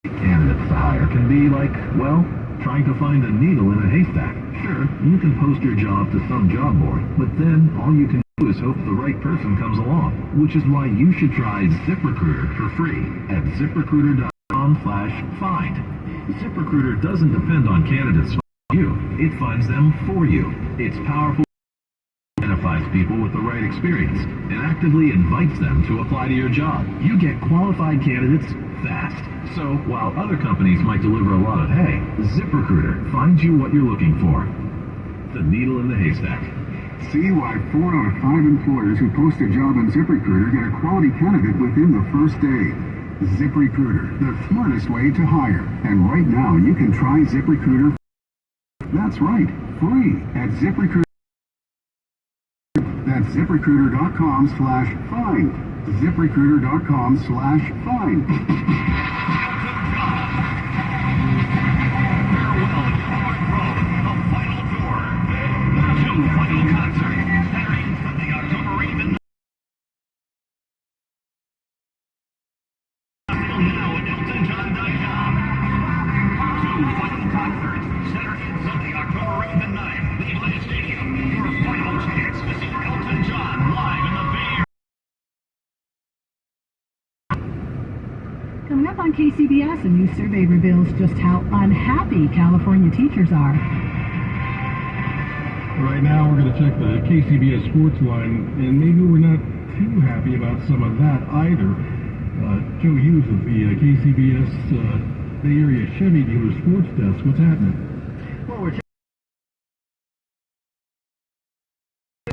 Candidates to hire can be like, well, trying to find a needle in a haystack. Sure, you can post your job to some job board, but then all you can do is hope the right person comes along, which is why you should try ZipRecruiter for free at ZipRecruiter.com/find. ZipRecruiter doesn't depend on candidates finding you. It finds them for you. It's powerful. Identifies people with the right experience and actively invites them to apply to your job. You get qualified candidates fast. So while other companies might deliver a lot of hay, ZipRecruiter finds you what you're looking for. The needle in the haystack. See why 4 out of 5 employers who post a job on ZipRecruiter get a quality candidate within the first day. ZipRecruiter, the smartest way to hire. And right now you can try ZipRecruiter. That's right, free at ZipRecruiter. That's ZipRecruiter.com/find. ZipRecruiter.com/find. Coming up on KCBS, a new survey reveals just how unhappy California teachers are. Right now, we're going to check the KCBS sports line, and maybe we're not too happy about some of that either. Joe Hughes of the KCBS Bay Area Chevy Dealer Sports Desk. What's happening? Well, we're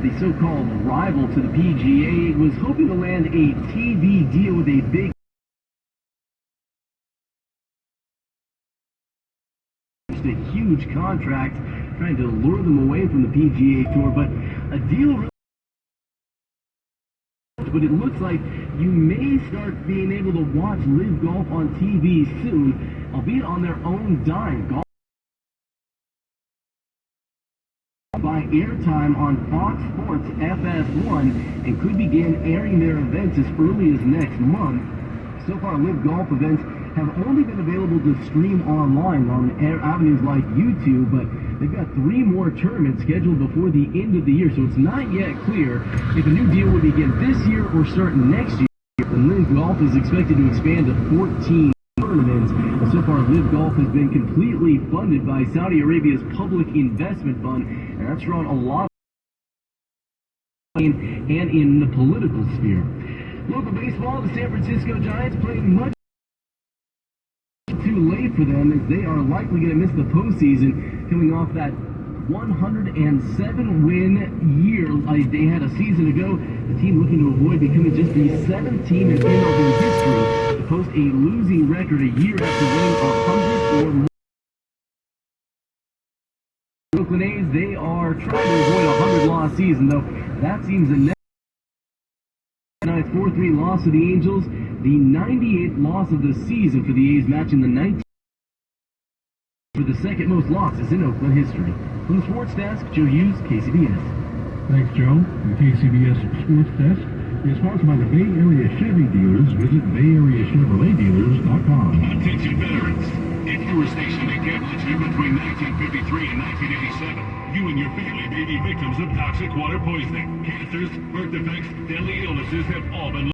the so-called rival to the PGA was hoping to land a TV deal with a big a huge contract trying to lure them away from the PGA Tour, but a deal really, but it looks like you may start being able to watch Live Golf on TV soon, albeit on their own dime. Golf by airtime on Fox Sports FS1 and could begin airing their events as early as next month. So far, Live Golf events have only been available to stream online on avenues like YouTube, but they've got 3 more tournaments scheduled before the end of the year, so it's not yet clear if a new deal will begin this year or start next year. And Live Golf is expected to expand to 14 tournaments. And so far, Live Golf has been completely funded by Saudi Arabia's Public Investment Fund, and that's drawn a lot of and in the political sphere. Local baseball, the San Francisco Giants played much too late for them, as they are likely going to miss the postseason, coming off that 107-win year they had a season ago. The team looking to avoid becoming just the 7th team in MLB history to post a losing record a year after winning 100 or more. The Oakland A's, they are trying to avoid a 100-loss season, though that seems a 4-3 loss to the Angels, the 98th loss of the season for the A's, matching the 19th for the second most losses in Oakland history. From the sports desk, Joe Hughes, KCBS. Thanks, Joe. The KCBS Sports Desk is sponsored by the Bay Area Chevy Dealers. Visit BayAreaChevroletDealers.com. Attention veterans. If you were stationed in Kansas between 1953 and 1987, you and your family may be victims of toxic water poisoning. Cancers, birth defects, deadly illnesses have all been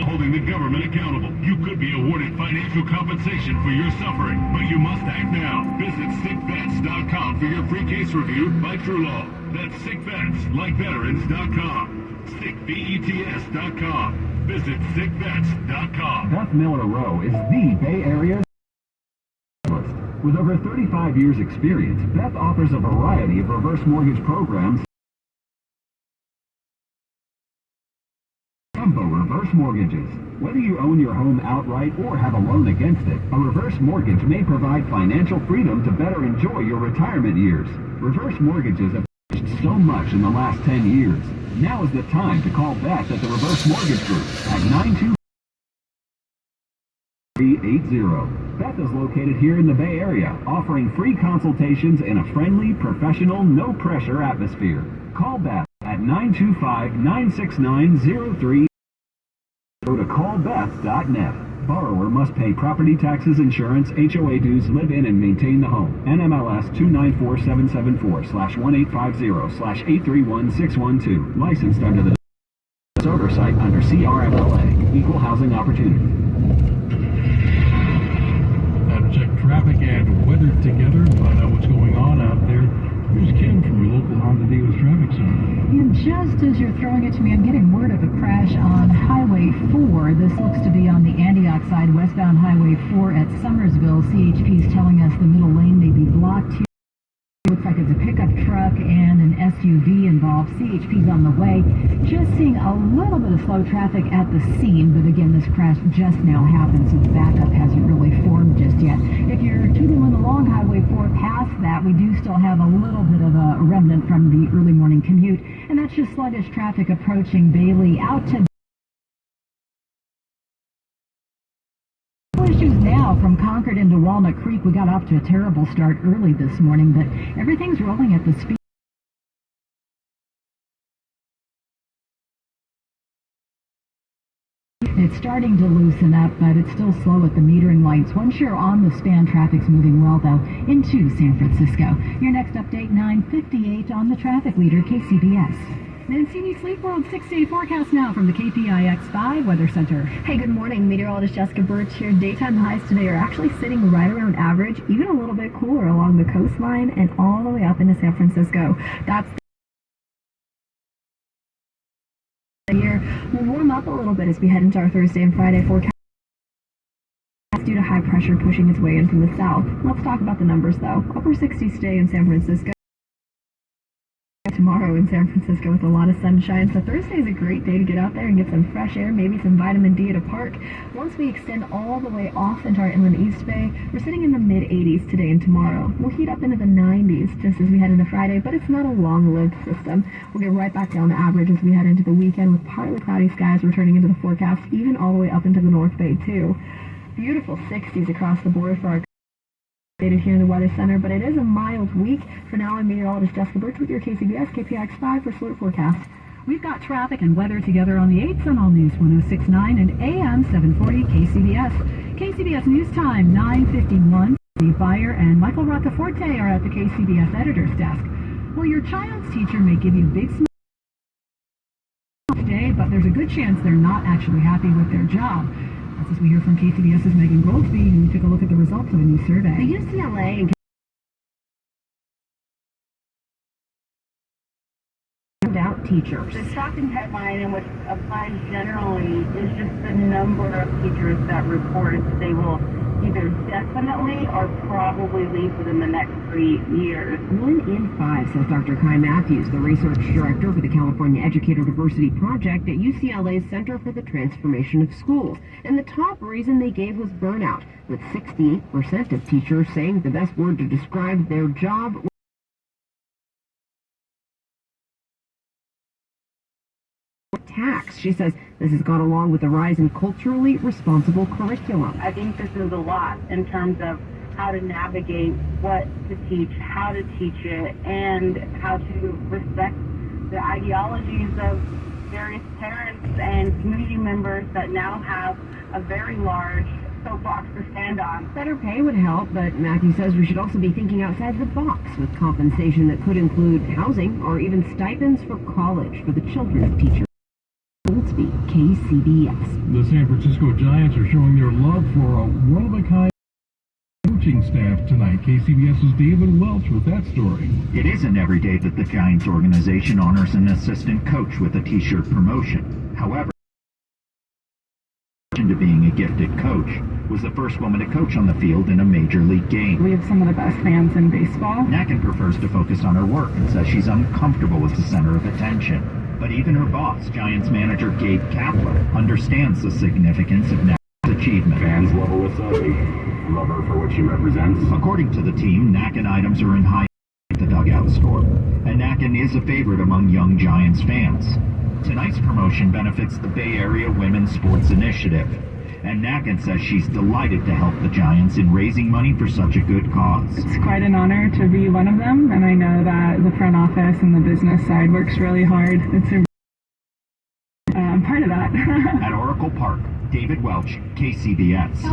holding the government accountable. You could be awarded financial compensation for your suffering, but you must act now. Visit sickvets.com for your free case review by True Law. That's sickvets.com. Sickvets.com. Visit sickvets.com. Beth Miller Rowe is the Bay Area specialist. With over 35 years experience, Beth offers a variety of reverse mortgage programs. Jumbo reverse mortgages. Whether you own your home outright or have a loan against it, a reverse mortgage may provide financial freedom to better enjoy your retirement years. Reverse mortgages have changed so much in the last 10 years. Now is the time to call Beth at the Reverse Mortgage Group at 92380. Beth is located here in the Bay Area, offering free consultations in a friendly, professional, no-pressure atmosphere. Call Beth at 925-969-03. Go to callbeth.net. Borrower must pay property taxes, insurance, HOA dues, live in and maintain the home. NMLS 294774/1850/831612. Licensed under the oversight under CRMLA. Equal Housing Opportunity. Time to check traffic and weather together, find out what's going on out there. Here's Kim from your local Honda Davis Traffic Center. And just as you're throwing it to me, I'm getting word of a crash on Highway 4. This looks to be on the Antioch side, westbound Highway 4 at Summersville. CHP is telling us the middle lane may be blocked here. Looks like it's a pickup truck and an SUV involved. CHP's on the way. Just seeing a little bit of slow traffic at the scene, but again, this crash just now happened, so the backup hasn't really formed just yet. If you're tootling along Highway 4 past that, we do still have a little bit of a remnant from the early morning commute, and that's just sluggish traffic approaching Bailey out to issues now from Concord into Walnut Creek. We got off to a terrible start early this morning, but everything's rolling at the speed. It's starting to loosen up, but it's still slow at the metering lights. Once you're on the span, traffic's moving well, though, into San Francisco. Your next update, 9:58 on the traffic leader, KCBS. Mancini Sleep World 6-day forecast now from the KPIX5 Weather Center. Hey, good morning. Meteorologist Jessica Birch here. Daytime highs today are actually sitting right around average, even a little bit cooler along the coastline and all the way up into San Francisco. That's the year. We'll warm up a little bit as we head into our Thursday and Friday forecast due to high pressure pushing its way in from the south. Let's talk about the numbers, though. Upper 60s today in San Francisco. Tomorrow in San Francisco with a lot of sunshine. So Thursday is a great day to get out there and get some fresh air, maybe some vitamin D at a park. Once we extend all the way off into our inland East Bay, we're sitting in the mid-80s today and tomorrow. We'll heat up into the 90s just as we head into Friday, but it's not a long-lived system. We'll get right back down to average as we head into the weekend with partly cloudy skies returning into the forecast, even all the way up into the North Bay too. Beautiful 60s across the board for our here in the Weather Center, but it is a mild week. For now, I'm meteorologist Jessica Birch with your KCBS KPIX5 for Slurp Forecast. We've got traffic and weather together on the 8th on All News 106.9 and AM 740 KCBS. KCBS News Time, 9:51. Steve Byer and Michael Roccaforte are at the KCBS editor's desk. Well, your child's teacher may give you big smiles today, but there's a good chance they're not actually happy with their job. As we hear from KCBS's Megan Goldsby, and we took a look at the results of a new survey. The UCLA and out teachers. The shocking headline, and what applies generally, is just the number of teachers that report they will either definitely or probably leave within the next 3 years. 1 in 5, says Dr. Kai Matthews, the research director for the California Educator Diversity Project at UCLA's Center for the Transformation of Schools. And the top reason they gave was burnout, with 68% of teachers saying the best word to describe their job was tax. She says this has gone along with the rise in culturally responsible curriculum. I think this is a lot in terms of how to navigate what to teach, how to teach it, and how to respect the ideologies of various parents and community members that now have a very large soapbox to stand on. Better pay would help, but Matthew says we should also be thinking outside the box with compensation that could include housing or even stipends for college for the children of teachers. Goldsby, KCBS. The San Francisco Giants are showing their love for a one-of-a-kind coaching staff tonight. KCBS's David Welch with that story. It isn't every day that the Giants organization honors an assistant coach with a T-shirt promotion. However, to being a gifted coach, was the first woman to coach on the field in a major league game. We have some of the best fans in baseball. Nacken prefers to focus on her work and says she's uncomfortable as the center of attention. But even her boss, Giants manager Gabe Kapler, understands the significance of Nacken's achievement. Fans love Alyssa. They love her for what she represents. According to the team, Nacken items are in high at the dugout store, and Nacken is a favorite among young Giants fans. Tonight's promotion benefits the Bay Area Women's Sports Initiative, and Nacken says she's delighted to help the Giants in raising money for such a good cause. It's quite an honor to be one of them, and I know that the front office and the business side works really hard. I'm part of that. that. At Oracle Park, David Welch, KCBS.